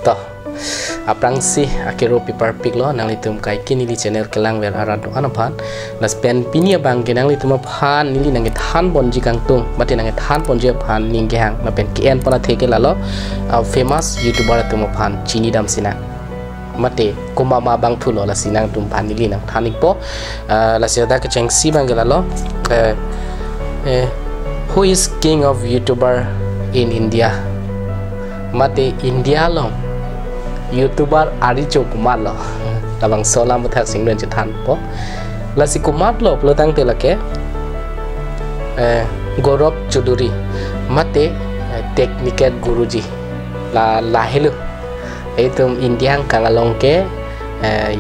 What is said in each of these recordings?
to aprang si akiro paper pic lo nang litum kai kini li channel kelang wer arado anapan las pen pinia bang kenang litum phan nili nang than bonji kang tung mate nang than bonji phan ningge hang ma pen kien pana theke lalo famous youtuber tum phan chini dam sina mate kumama bang thulo la sinang tum phan nili nang thanik po la sia ke cheng si bang lalo who is king of youtuber in India mate India long YouTuber Aricho Kumar lo labang sola muthak singren chethan po lasi Kumar lo pelotang telake Gaurav Chaudhary mate technical guruji la lahelu etum Indian kangalong ke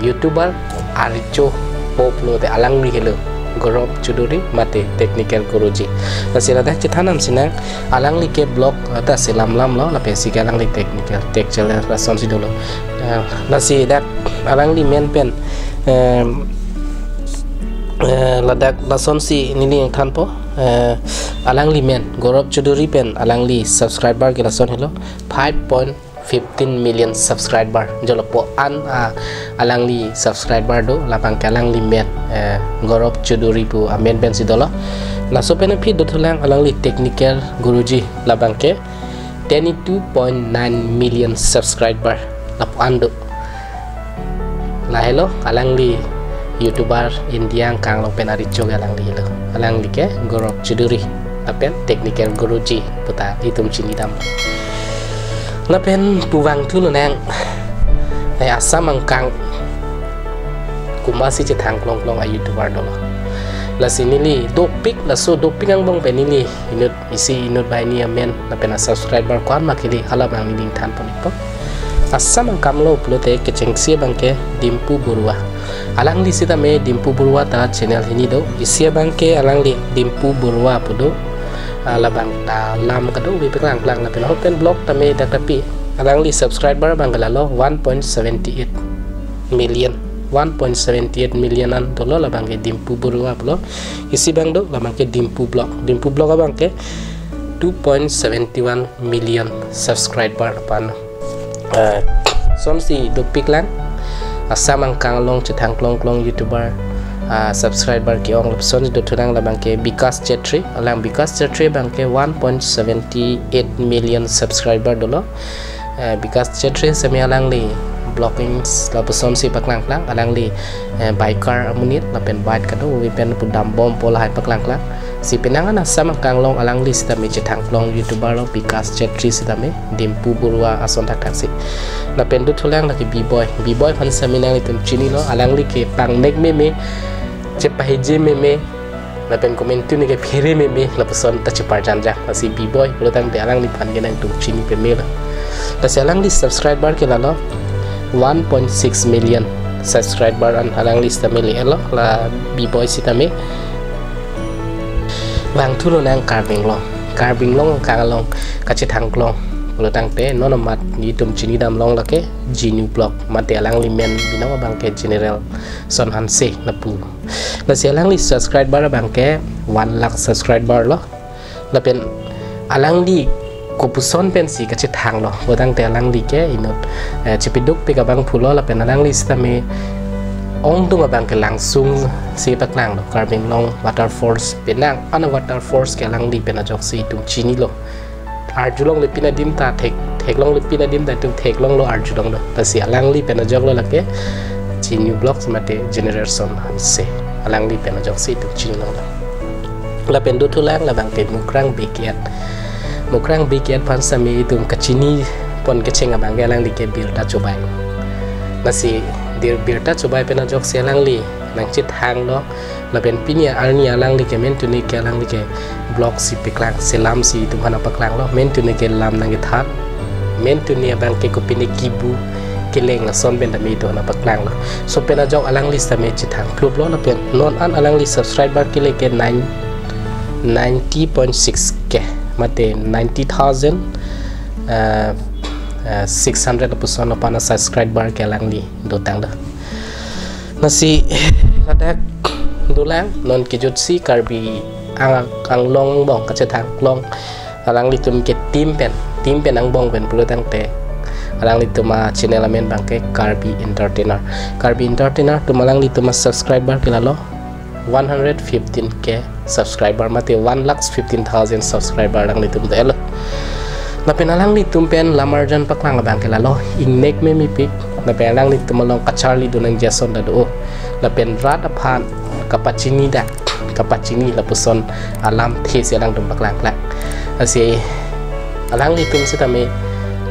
YouTuber Aricho pop lo te alang ni helu Gaurav Chaudhary mate technical guruji lasi lada chethanam sinang alang li ke blog ata selam lam lo la pesi ke alang li technical textual rason si dolo lasi dak alang li men pen ladak rason si nini yang than po alang li men Gaurav Chaudhary pen alang li subscriber ke rason hello 5.15 million subscriber jolo po an alang li subscriber do lapang kalang li men Gaurav Chaudhary pu amen pen si dolo la so pen phi do thulang alang li technical guruji labang ke 22.9 million subscriber la ando la hello alang li YouTuber India kang lo pen ari chog alang li lo alang li ke Gaurav Chaudhary apen technical guruji puta itum chini dam la pen puwang thu lo nang ai asam angkang kumasi che thang klong klong ay YouTuber do la sinili dopik la so dopik ang bong penili inut isi inut bai ni amen la pen subscriber kwan makili ala bang ni than ponipo asam angkam lo plote ke chengsi bang ke Dimpu Burua alang li sita me Dimpu Burua ta channel hini do isi bang ke alang li Dimpu Burua pudo labang lam kado bi peklang lang la pen open blog tame dak tapi alang li subscriber bang galalo 1.78 million 1.78 million an dolo labang ke Dimpu Burua blo isi bang do labang ke Dimpu blog abang ke 2.71 million subscriber pan som si do piklang asamang kanglong chethang klong klong YouTuber subscriber ke ong lopson do thurang labang ke Vikas Chetri alang Vikas Chetri bang ke 1.78 million subscriber dolo Vikas Chetri semi alang li blogging lopson si paklang klang alang li biker amunit lapen bike kado wi pen pudam bom pola hai paklang klang si penangan asam kanglong alang li sitame chethang klong YouTuber lo Vikas Chetri sitame Dimpu Burua ason tak taksi lapen do thulang laki b-boy han saminang litum chini lo alang li ke pang nek meme cepaheje meme lapen komentu ni ke phere meme lapson ta cepar janja si b-boy pelotang de alang li pan genang tum chini pe mela ta alang li subscriber ke lalo 1.6 million subscriber an alang li stameli elo la b-boy sitame bang thulo nang carving long kangalong kache thang klong pelotang te nonomat ni tum chini dam long lake genu blog mate alang li men binawa bang ke general son han se na pu la se alang li subscriber bang ke 1 lakh subscriber lo la pen alang li ko puson pen si kache thang lo pelotang te alang li ke inot chipiduk pe ka bang phulo la pen alang li stame ong tung abang ke langsung si paklang lo carving long water force penang ana water force ke lang li pena jok si tum chini lo arjulong le pina dim ta thek long le pina dim ta tum thek long lo arjulong lo ta si alang li pena jok lo lake chini blocks mate generation se alang li pena jok si tum chini lo la pen do thulang la bang pe mukrang bikiat pan sami tum kachini pon ke chenga bang alang li ke bir ta chobai nasi dir birta coba pena jok selang li nang chit hang lo la pen pinia arni alang li ke men tu ni ke alang li ke blog si piklang selam si tu hana paklang lo men tu ni ke lam nang ithat men tu ni abang ke ko pini kibu keleng la son ben da mi to na paklang lo so pena jok alang li sa me chit hang club lo la pen non an alang li subscriber ke le ke 90.6 ke mate 90,000 600 person upon a subscriber ke alang li do tang da nasi ladak dulang non kijut si karbi ang long bong ka chetang long alang li tum ke tim pen ang bong pen pulu tang te alang li tuma channel amen bangke Karbi Entertainer tumalang li tuma subscriber kilalo 115k subscriber mate 1,15,000 subscriber lang li tum delo na penalang li tum pen lamarjan paklang bangke lalo ingnek me mi pik na penalang li tumalong ka Charlie dunang Jason da do na pen rat aphan kapacini la puson alam the silang dum paklang klak asi alang li tum sitame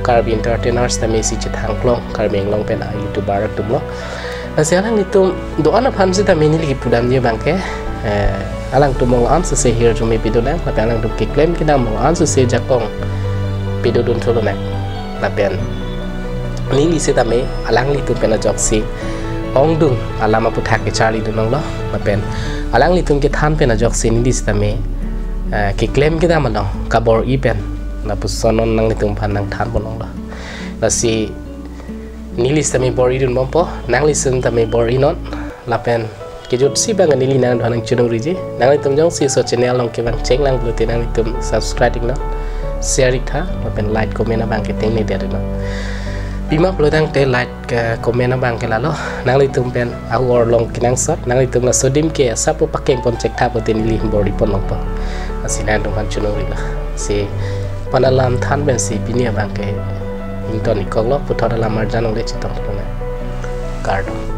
Karbi Entertainers tame si chithang klong karbeng long pen YouTuber tum lo asi alang li tum do ana phan sitame ni li pudam je bangke alang tum mong answer se here jumi pidolang la alang tum ke claim kidam mong answer se jakong pido dun tholo nak la pen ni li sitame alang li tum pen ajok si ong dung alama puthak ke Charlie dunong lo la pen alang li tum ke than pen ajok si ni li sitame ke claim kidam lo kabor i pen na pusonon nang litung pan nang than bonong la la si nilis tami bori dun bompo nang listen tami bori non la pen ke jot si bang nili nang dhanang chunung riji nang litum jong si so channel long ke bang cheng lang blute nang litum subscribing no share tha la pen like comment bang ke teng ni de no bima blotang te like comment bang ke la lo nang litum pen awor long kinang sot nang litum la sodim ke sapu pakeng pon cek tha poten nili bori pon long pa asinan dong han chunung ri la si panalam than ben si pinia bangke ington ikolo puthora lamar janong le chitong tona gardo